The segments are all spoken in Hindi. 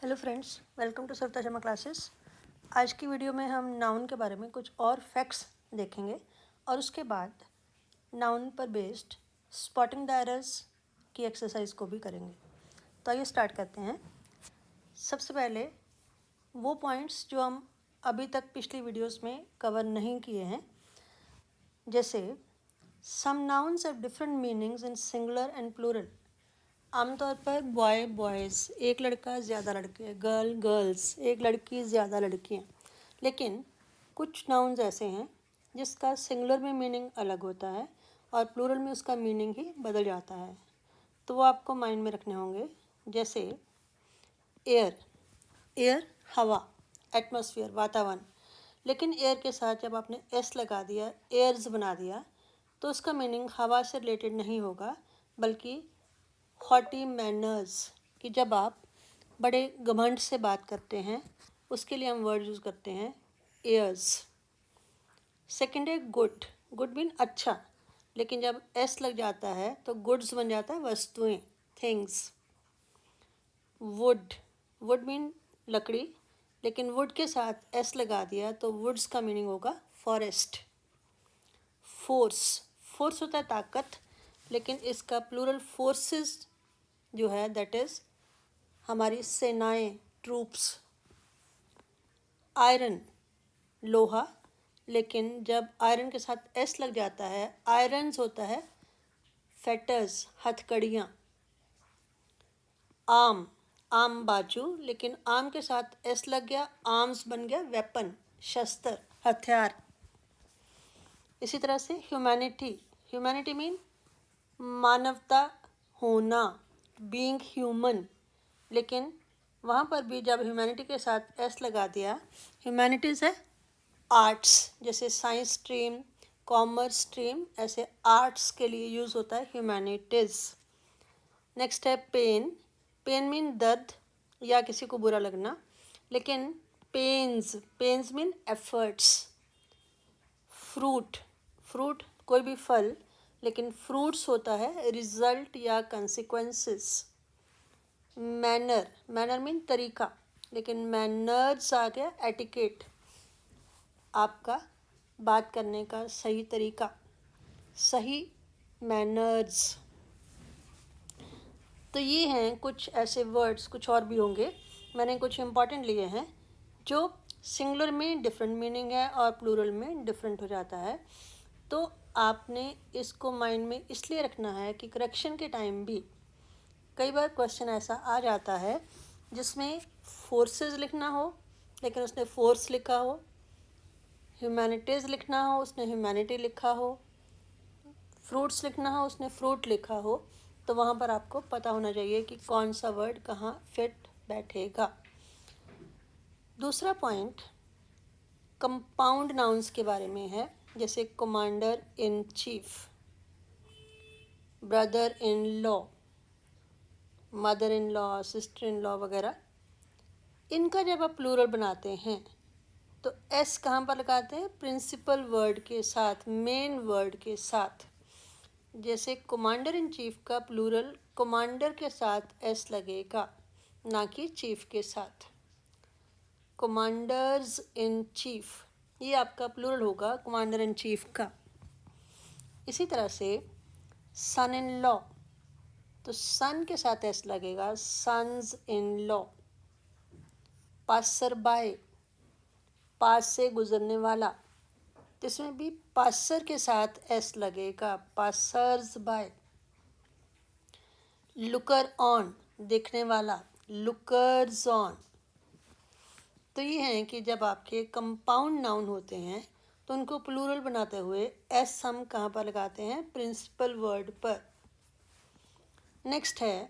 Hello friends, welcome to Savita Sharma classes. आज की वीडियो में हम नाउन के बारे में कुछ और फैक्ट्स देखेंगे और उसके बाद नाउन पर बेस्ड स्पॉटिंग द एरर्स की एक्सरसाइज को भी करेंगे। तो आइए स्टार्ट करते हैं। सबसे पहले वो पॉइंट्स जो हम अभी तक पिछली वीडियोस में कवर नहीं किए हैं, जैसे some nouns have different meanings in singular and plural. आमतौर पर बॉय बॉयज़, एक लड़का ज़्यादा लड़के, गर्ल गर्ल्स, एक लड़की ज़्यादा लड़कियाँ। लेकिन कुछ नाउन्स ऐसे हैं जिसका सिंगुलर में मीनिंग अलग होता है और प्लूरल में उसका मीनिंग ही बदल जाता है, तो वो आपको माइंड में रखने होंगे। जैसे एयर, एयर हवा, एटमॉस्फेयर वातावरण। लेकिन एयर के साथ जब आपने एस लगा दिया, एयर्स बना दिया, तो उसका मीनिंग हवा से रिलेटेड नहीं होगा, बल्कि हॉटी मैनर्स, कि जब आप बड़े घमंड से बात करते हैं उसके लिए हम वर्ड यूज़ करते हैं एयर्स। सेकेंड है गुड, गुड मीन अच्छा, लेकिन जब एस लग जाता है तो गुड्स बन जाता है वस्तुएं, थिंग्स। वुड, वुड मीन लकड़ी, लेकिन वुड के साथ एस लगा दिया तो वुड्स का मीनिंग होगा फॉरेस्ट। फोर्स, फोर्स होता है ताकत, लेकिन इसका प्लूरल फोर्सेस जो है दैट इज़ हमारी सेनाएं, ट्रूप्स। आयरन, लोहा, लेकिन जब आयरन के साथ एस लग जाता है, आयरन्स होता है फेटर्स, हथकड़ियाँ। आर्म, आर्म बाजू, लेकिन आर्म के साथ एस लग गया, आर्म्स बन गया वेपन, शस्त्र, हथियार। इसी तरह से ह्यूमैनिटी, ह्यूमैनिटी मीन मानवता होना, बीइंग ह्यूमन, लेकिन वहाँ पर भी जब ह्यूमैनिटी के साथ एस लगा दिया, ह्यूमैनिटीज़ है आर्ट्स, जैसे साइंस स्ट्रीम, कॉमर्स स्ट्रीम, ऐसे आर्ट्स के लिए यूज़ होता है ह्यूमैनिटीज़। नेक्स्ट है पेन, पेन मीन दर्द या किसी को बुरा लगना, लेकिन pens, pens mean efforts. Fruit, fruit कोई भी फल, लेकिन फ्रूट्स होता है रिजल्ट या कंसिक्वेंसेस। मैनर, मैनर मीन तरीका, लेकिन मैनर्स आ गया एटिकेट, आपका बात करने का सही तरीका, सही मैनर्स। तो ये हैं कुछ ऐसे वर्ड्स, कुछ और भी होंगे, मैंने कुछ इंपॉर्टेंट लिए हैं जो सिंगुलर में डिफरेंट मीनिंग है और प्लूरल में डिफरेंट हो जाता है। तो आपने इसको माइंड में इसलिए रखना है कि करेक्शन के टाइम भी कई बार क्वेश्चन ऐसा आ जाता है जिसमें फोर्सेस लिखना हो लेकिन उसने फोर्स लिखा हो, ह्यूमैनिटीज़ लिखना हो उसने ह्यूमैनिटी लिखा हो, फ्रूट्स लिखना हो उसने फ्रूट लिखा हो, तो वहाँ पर आपको पता होना चाहिए कि कौन सा वर्ड कहाँ फिट बैठेगा। दूसरा पॉइंट कंपाउंड नाउन्स के बारे में है, जैसे commander in chief, brother in law, mother in law, sister in law वगैरह। इनका जब आप प्लूरल बनाते हैं तो एस कहाँ पर लगाते हैं? प्रिंसिपल वर्ड के साथ, मेन वर्ड के साथ। जैसे कमांडर इन चीफ का प्लूरल कमांडर के साथ एस लगेगा, ना कि चीफ के साथ। कमांडर्स इन चीफ, ये आपका प्लूरल होगा कमांडर इन चीफ का। इसी तरह से सन इन लॉ, तो सन के साथ एस लगेगा, sons in law. Passer by, पास से गुजरने वाला, तो इसमें भी पासर के साथ एस लगेगा, पासर्स बाय। लुकर ऑन, देखने वाला, लुकर्स ऑन। तो ये हैं कि जब आपके कंपाउंड नाउन होते हैं तो उनको प्लूरल बनाते हुए एस हम कहाँ पर लगाते हैं? प्रिंसिपल वर्ड पर। नेक्स्ट है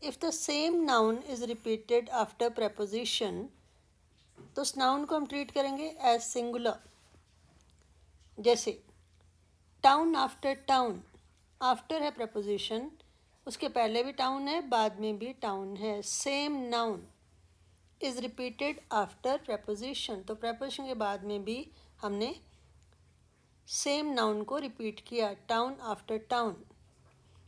if the same noun is repeated after preposition, तो उस नाउन को हम ट्रीट करेंगे एज सिंगुलर। जैसे टाउन आफ्टर टाउन, आफ्टर है प्रेपोजिशन, उसके पहले भी टाउन है, बाद में भी टाउन है। Same noun is repeated after preposition, तो प्रेपोजिशन के बाद में भी हमने सेम नाउन को रिपीट किया, town after town.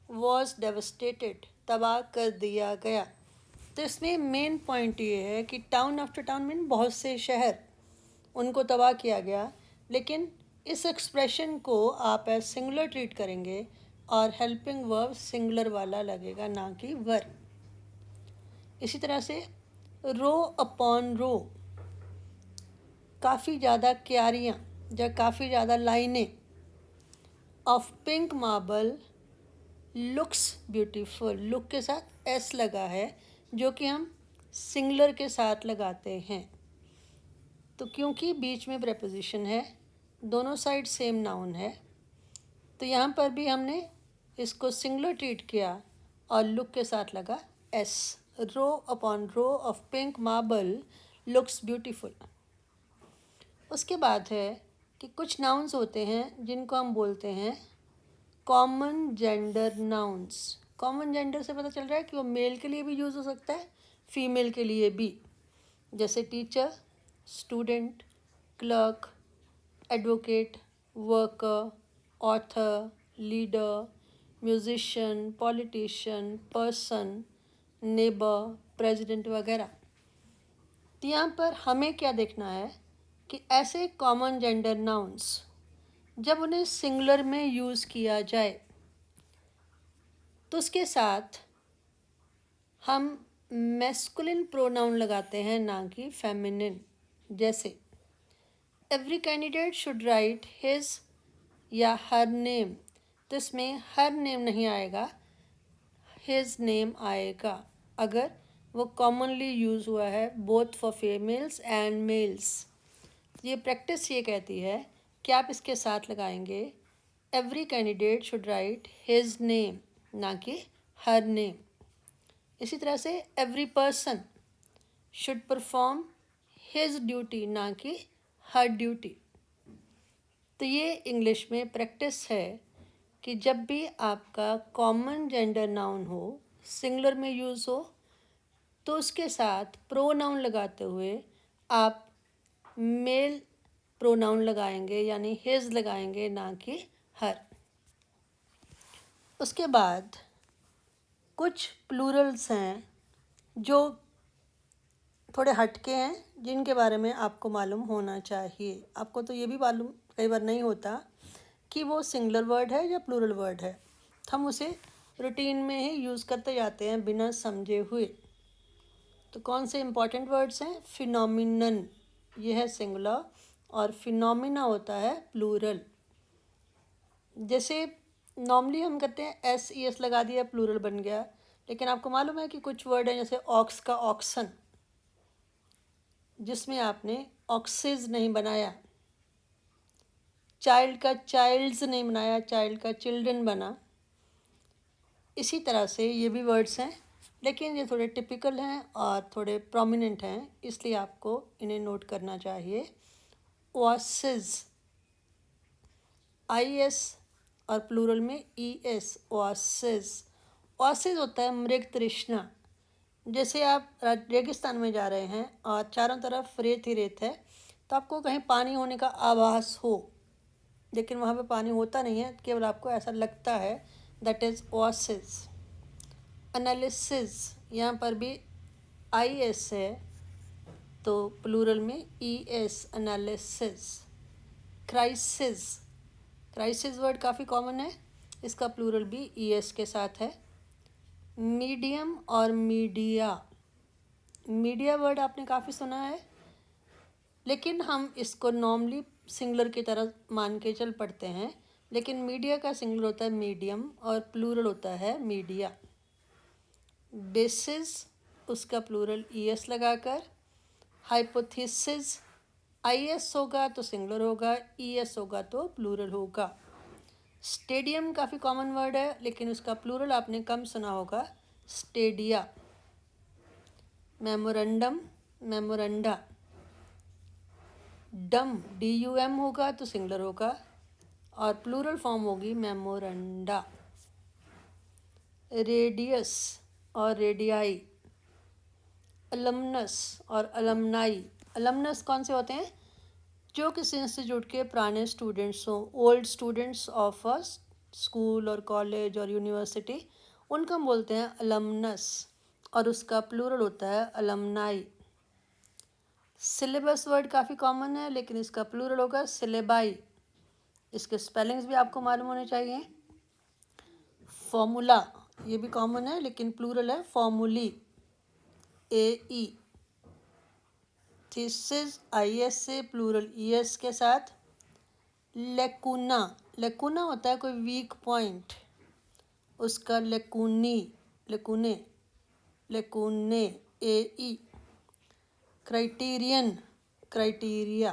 Was devastated, तबाह कर दिया गया। तो इसमें मेन पॉइंट ये है कि टाउन आफ्टर टाउन मीन बहुत से शहर, उनको तबाह किया गया, लेकिन इस एक्सप्रेशन को आप एज सिंगुलर ट्रीट करेंगे और हेल्पिंग वर्ब सिंगुलर वाला लगेगा, ना कि वर। इसी तरह से रो अपॉन रो, काफ़ी ज़्यादा क्यारियाँ या काफ़ी ज़्यादा लाइनें of pink marble looks beautiful, look के साथ एस लगा है जो कि हम सिंगुलर के साथ लगाते हैं। तो क्योंकि बीच में प्रेपोजिशन है, दोनों साइड सेम नाउन है, तो यहाँ पर भी हमने इसको सिंगुलर ट्रीट किया और लुक के साथ लगा S. Row upon row of pink marble looks beautiful. उसके बाद है कि कुछ नाउन्स होते हैं जिनको हम बोलते हैं common gender nouns. Common gender से पता चल रहा है कि वो मेल के लिए भी यूज़ हो सकता है, फीमेल के लिए भी, जैसे teacher, student, clerk, advocate, worker, author, leader, musician, politician, person, neighbour, president वगैरह। तो यहाँ पर हमें क्या देखना है कि ऐसे कॉमन जेंडर नाउन्स जब उन्हें सिंगुलर में यूज़ किया जाए तो उसके साथ हम मैस्कुलिन प्रोनाउन लगाते हैं, ना कि फेमिनिन। जैसे every candidate should write his या हर नेम, तो इसमें हर नेम नहीं आएगा, हिज नेम आएगा अगर वो कॉमनली यूज़ हुआ है both for females and males. ये प्रैक्टिस ये कहती है कि आप इसके साथ लगाएंगे every candidate should write his name, ना कि हर नेम। इसी तरह से every person should perform his duty, ना कि हर ड्यूटी। तो ये इंग्लिश में प्रैक्टिस है कि जब भी आपका कॉमन जेंडर नाउन हो, सिंगुलर में यूज़ हो, तो उसके साथ प्रोनाउन लगाते हुए आप मेल प्रोनाउन लगाएंगे, यानी हिज लगाएंगे, ना कि हर। उसके बाद कुछ प्लूरल्स हैं जो थोड़े हटके हैं, जिनके बारे में आपको मालूम होना चाहिए। आपको तो ये भी मालूम कई बार नहीं होता कि वो सिंगुलर वर्ड है या प्लूरल वर्ड है, हम उसे रूटीन में ही यूज़ करते जाते हैं बिना समझे हुए। तो कौन से इम्पॉर्टेंट वर्ड्स हैं? फिनोमिनन, ये है सिंगुलर, और फिनोमिना होता है प्लूरल। जैसे नॉर्मली हम कहते हैं SES लगा दिया, प्लूरल बन गया, लेकिन आपको मालूम है कि कुछ वर्ड हैं जैसे ऑक्स का ऑक्सन, जिसमें आपने ऑक्सेज नहीं बनाया, चाइल्ड का चाइल्ड्स नहीं बनाया, चाइल्ड का चिल्ड्रन बना। इसी तरह से ये भी वर्ड्स हैं, लेकिन ये थोड़े टिपिकल हैं और थोड़े प्रोमिनेंट हैं, इसलिए आपको इन्हें नोट करना चाहिए। ओआसिस, IS और प्लूरल में ES, ओआसिस। ओआसिस होता है मृग तृष्णा। जैसे आप रेगिस्तान में जा रहे हैं और चारों तरफ रेत ही रेत है, तो आपको कहीं पानी होने का आभास हो, लेकिन वहाँ पे पानी होता नहीं है, केवल आपको ऐसा लगता है, दैट इज़ ओआसिस। एनालिसिस, यहाँ पर भी IS है, तो प्लूरल में ES, analysis. Crisis, crisis word काफ़ी कॉमन है, इसका प्लूरल भी ES के साथ है। मीडियम और मीडिया, मीडिया वर्ड आपने काफ़ी सुना है, लेकिन हम इसको नॉर्मली सिंगुलर की तरह मान के चल पड़ते हैं, लेकिन मीडिया का सिंगुलर होता है मीडियम और प्लूरल होता है मीडिया। बेसिस, उसका प्लूरल ES लगाकर। हाइपोथेसिस, IS होगा तो सिंगुलर होगा, ES होगा तो प्लूरल होगा। स्टेडियम काफ़ी कॉमन वर्ड है, लेकिन उसका प्लूरल आपने कम सुना होगा, स्टेडिया। Memorandum, memoranda. डम, DUM होगा तो सिंगुलर होगा और प्लूरल फॉर्म होगी मेमोरेंडा। रेडियस और रेडियाई। अलमनस और अलमनाई। अलमनस कौन से होते हैं? जो किसी इंस्टीट्यूट के पुराने स्टूडेंट्स हों, old students of a school और कॉलेज और यूनिवर्सिटी, उनको हम बोलते हैं अलमनस। और उसका प्लूरल होता है अलमनाई। सिलेबस वर्ड काफ़ी कॉमन है, लेकिन इसका प्लूरल होगा सिलेबाई। इसके स्पेलिंग्स भी आपको मालूम होने चाहिए। फॉर्मूला, ये भी कॉमन है, लेकिन प्लूरल है फॉर्मूली, AE। थीसिस, IS से, प्लूरल ES के साथ। लेकुना, लेकुना होता है कोई वीक पॉइंट, उसका लेकुनी, लेकुने, लेकुने, AE। क्राइटेरियन, क्राइटेरिया,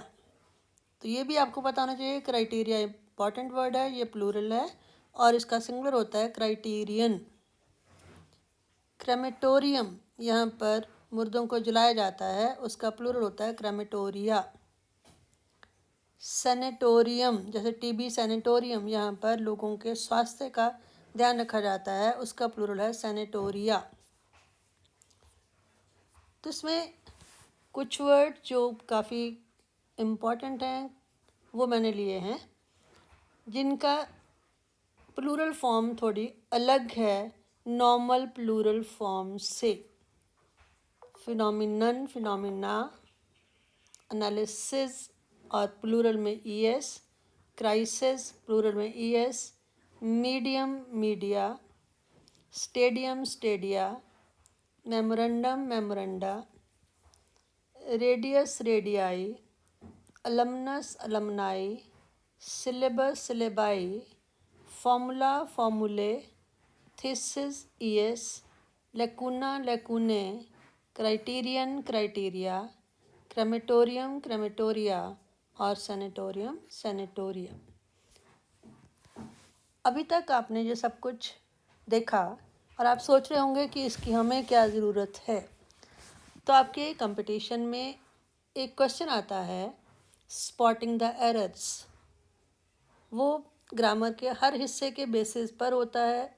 तो ये भी आपको पता होना चाहिए। क्राइटेरिया इंपॉर्टेंट वर्ड है, ये प्लूरल है और इसका सिंगुलर होता है क्राइटेरियन। क्रेमेटोरियम, यहाँ पर मुर्दों को जलाया जाता है, उसका प्लूरल होता है क्रेमेटोरिया। सैनिटोरियम, जैसे TB सैनिटोरियम, यहाँ पर लोगों के स्वास्थ्य का ध्यान रखा जाता है, उसका प्लूरल है सैनिटोरिया। तो इसमें कुछ वर्ड जो काफ़ी इम्पॉर्टेंट हैं वो मैंने लिए हैं, जिनका प्लूरल फॉर्म थोड़ी अलग है नॉर्मल प्लूरल फॉर्म से। फिनोमिनन, फिनोमिना, एनालिसिस और प्लूरल में ES, क्राइसिस प्लूरल में ES, medium, media, stadium, stadia, memorandum, memoranda, radius, radii, alumnus, alumni, syllabus, syllabi, formula, formulae, thesis, ES, lacuna, lacunae, criterion, criteria, crematorium, crematoria और सैनिटोरियम, सैनिटोरिया। अभी तक आपने ये सब कुछ देखा और आप सोच रहे होंगे कि इसकी हमें क्या ज़रूरत है। तो आपके कंपटीशन में एक क्वेश्चन आता है स्पॉटिंग द एरर्स। वो ग्रामर के हर हिस्से के बेसिस पर होता है।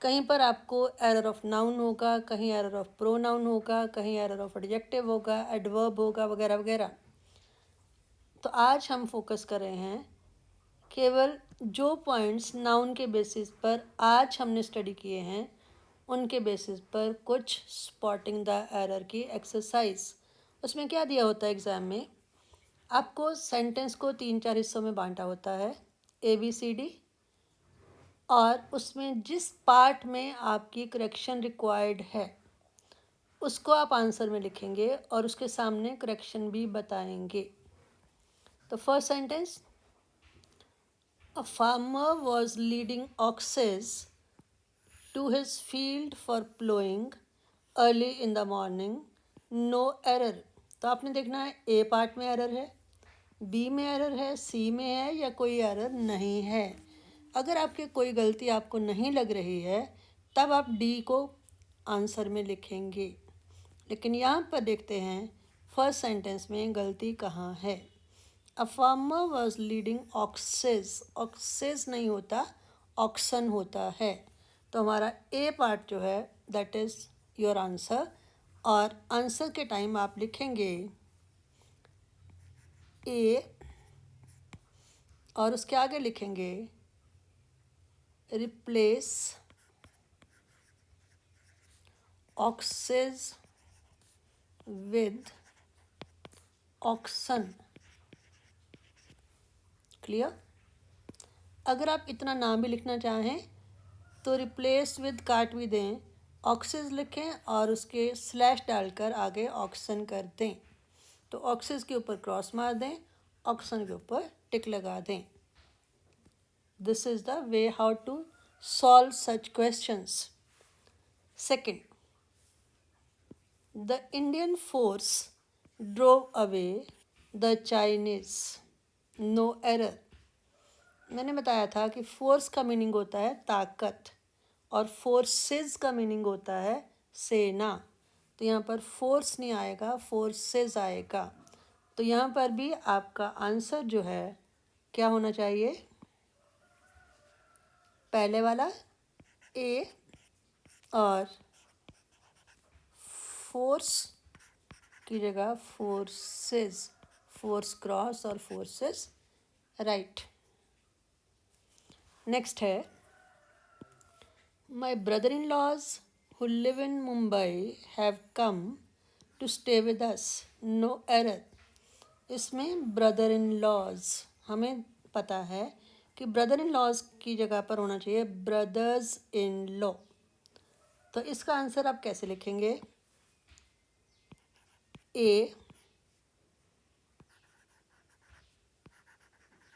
कहीं पर आपको एरर ऑफ नाउन होगा, कहीं एरर ऑफ प्रोनाउन होगा, कहीं एरर ऑफ एडजेक्टिव होगा, एडवर्ब होगा, वगैरह वगैरह। तो आज हम फोकस कर रहे हैं केवल जो पॉइंट्स नाउन के बेसिस पर आज हमने स्टडी किए हैं उनके बेसिस पर कुछ स्पॉटिंग द एरर की एक्सरसाइज। उसमें क्या दिया होता है एग्ज़ाम में, आपको सेंटेंस को 3-4 हिस्सों में बांटा होता है ABCD, और उसमें जिस पार्ट में आपकी करेक्शन रिक्वायर्ड है उसको आप आंसर में लिखेंगे और उसके सामने करेक्शन भी बताएंगे। तो first sentence, a farmer was leading oxes to his field for ploughing early in the morning, no error. तो आपने देखना है A पार्ट में एरर है, B में एरर है, C में है या कोई एरर नहीं है। अगर आपके कोई गलती आपको नहीं लग रही है तब आप D को आंसर में लिखेंगे। लेकिन यहाँ पर देखते हैं फर्स्ट सेंटेंस में गलती कहाँ है। अ farmer was leading access, access नहीं होता, ऑक्सन होता है। तो हमारा A पार्ट जो है दैट इज़ योर आंसर, और आंसर के टाइम आप लिखेंगे A और उसके आगे लिखेंगे replace oxes with oxen. Clear? अगर आप इतना नाम भी लिखना चाहें तो रिप्लेस विद काट भी दें, ऑक्सेस लिखें और उसके स्लैश डालकर आगे ऑक्सन कर दें। तो ऑक्सेस के ऊपर क्रॉस मार दें, ऑक्सन के ऊपर टिक लगा दें। This is the way how to solve such questions. Second, the Indian force drove away the Chinese, no error. मैंने बताया था कि फोर्स का मीनिंग होता है ताकत और फोर्सेस का मीनिंग होता है सेना। तो यहाँ पर फोर्स नहीं आएगा, फोर्सेस आएगा। तो यहाँ पर भी आपका आंसर जो है क्या होना चाहिए, पहले वाला A और फोर्स की जगह फोर्सेस, फोर्स क्रॉस और फोर्सेस राइट। नेक्स्ट है, my brother in laws who live in Mumbai have come to stay with us. No error. इसमें ब्रदर इन लॉज, हमें पता है कि ब्रदर इन लॉज की जगह पर होना चाहिए ब्रदर्स इन लॉ। तो इसका आंसर आप कैसे लिखेंगे? ए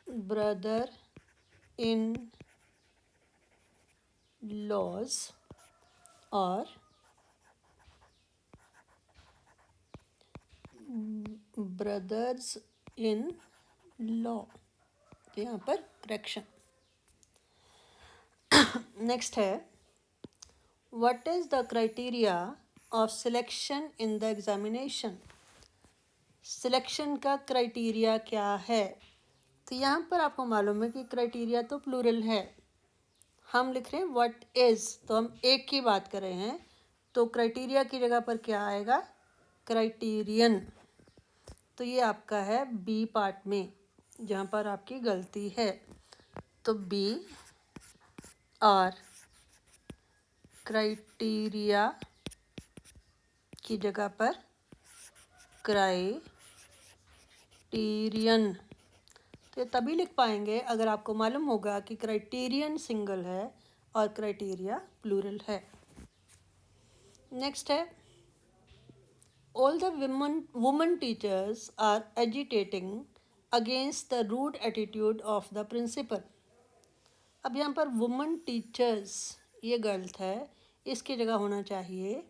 ब्रदर इन लॉज और ब्रदर्स इन लॉ। तो यहाँ पर करेक्शन। नेक्स्ट है, what is the criteria of selection in the examination? Selection का क्राइटेरिया क्या है? तो यहाँ पर आपको मालूम है कि क्राइटेरिया तो प्लूरल है, हम लिख रहे हैं व्हाट इज, तो हम एक की बात कर रहे हैं, तो क्राइटेरिया की जगह पर क्या आएगा? क्राइटेरियन। तो ये आपका है बी पार्ट में, जहाँ पर आपकी गलती है। तो बी और क्राइटेरिया की जगह पर क्राइटेरियन। तो ये तभी लिख पाएंगे अगर आपको मालूम होगा कि क्राइटेरियन सिंगल है और क्राइटेरिया प्लूरल है। नेक्स्ट है, all the woman teachers are agitating against the rude attitude of the principal. अब यहाँ पर वुमन टीचर्स ये गलत है, इसकी जगह होना चाहिए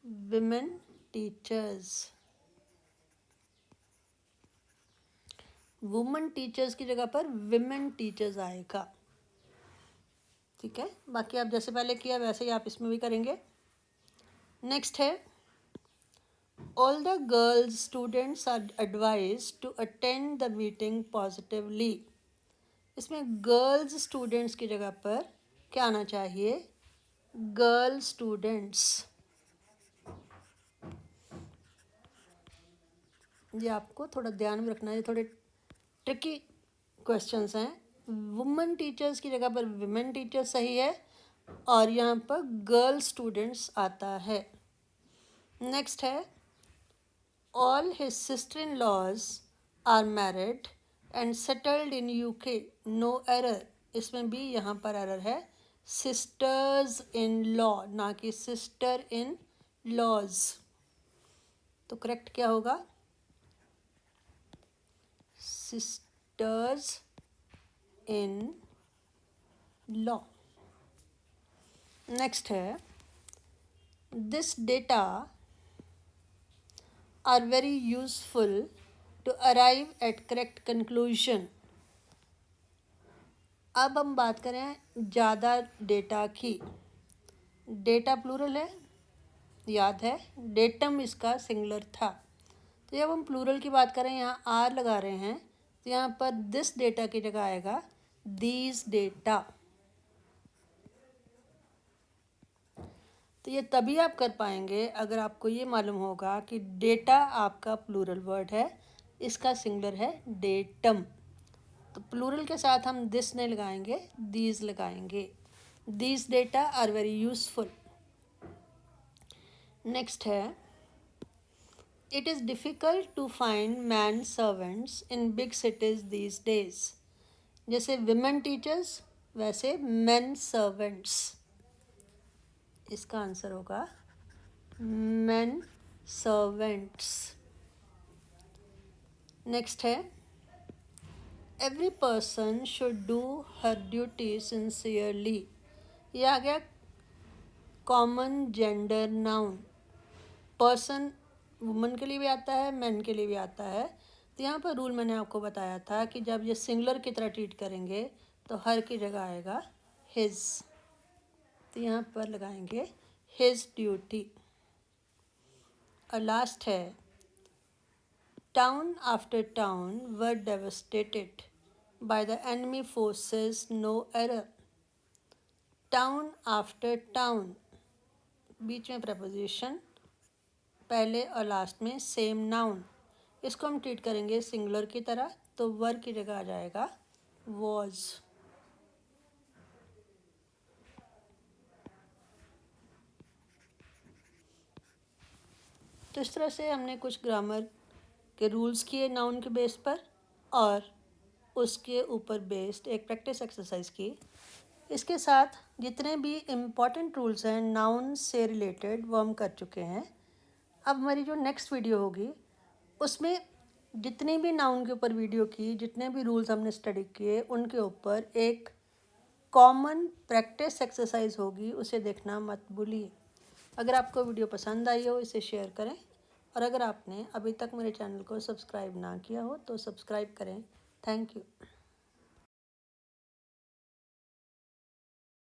विमेन टीचर्स। वुमन टीचर्स की जगह पर विमेन टीचर्स आएगा, ठीक है। बाकी आप जैसे पहले किया वैसे ही आप इसमें भी करेंगे। नेक्स्ट है, all the girls students are advised to attend the meeting positively. इसमें गर्ल्स स्टूडेंट्स की जगह पर क्या आना चाहिए? Girl students. ये आपको थोड़ा ध्यान में रखना है, ये थोड़े ट्रिकी क्वेश्चंस हैं। वुमेन टीचर्स की जगह पर विमेन टीचर्स सही है और यहाँ पर गर्ल स्टूडेंट्स आता है। नेक्स्ट है, all his sister in laws are married and settled in UK. No error. इसमें भी यहाँ पर एरर है, सिस्टर्स इन लॉ ना कि सिस्टर इन लॉज। तो करेक्ट क्या होगा? Sisters in law. नेक्स्ट है, this data are very useful to arrive at correct conclusion. अब हम बात करें ज़्यादा डेटा की। डेटा प्लूरल है, याद है, डेटम इसका सिंगुलर था। तो जब हम प्लूरल की बात करें, यहाँ आर लगा रहे हैं, तो यहाँ पर दिस डेटा की जगह आएगा दीज डेटा। तो ये तभी आप कर पाएंगे अगर आपको ये मालूम होगा कि डेटा आपका प्लूरल वर्ड है, इसका सिंगुलर है डेटम। तो प्लूरल के साथ हम दिस नहीं लगाएंगे, दीज लगाएंगे। These data are very useful. Next है, it is difficult to find man servants in big cities these days. जैसे विमेन टीचर्स वैसे मेन सर्वेंट्स। इसका आंसर होगा मेन सर्वेंट्स। नेक्स्ट है, every person should do her duty sincerely. ये आ गया common gender noun. Person woman के लिए भी आता है, मैन के लिए भी आता है। तो यहाँ पर रूल मैंने आपको बताया था कि जब ये सिंगुलर की तरह ट्रीट करेंगे तो हर की जगह आएगा हिज। तो यहाँ पर लगाएंगे हिज ड्यूटी। और लास्ट है, town after town were devastated by the enemy forces. No error. Town after town, बीच में प्रपोजिशन, पहले और लास्ट में सेम नाउन। इसको हम ट्रीट करेंगे सिंगुलर की तरह, तो वर की जगह आ जाएगा वॉज। तो इस तरह से हमने कुछ ग्रामर के रूल्स किए नाउन के बेस पर और उसके ऊपर बेस्ड एक प्रैक्टिस एक्सरसाइज की। इसके साथ जितने भी इम्पॉर्टेंट रूल्स हैं नाउन से रिलेटेड वो हम कर चुके हैं। अब हमारी जो नेक्स्ट वीडियो होगी उसमें जितनी भी नाउन के ऊपर वीडियो की, जितने भी रूल्स हमने स्टडी किए, उनके ऊपर एक कॉमन प्रैक्टिस एक्सरसाइज होगी, उसे देखना मत भूलिए। अगर आपको वीडियो पसंद आई हो इसे शेयर करें, और अगर आपने अभी तक मेरे चैनल को सब्सक्राइब ना किया हो तो सब्सक्राइब करें। Thank you.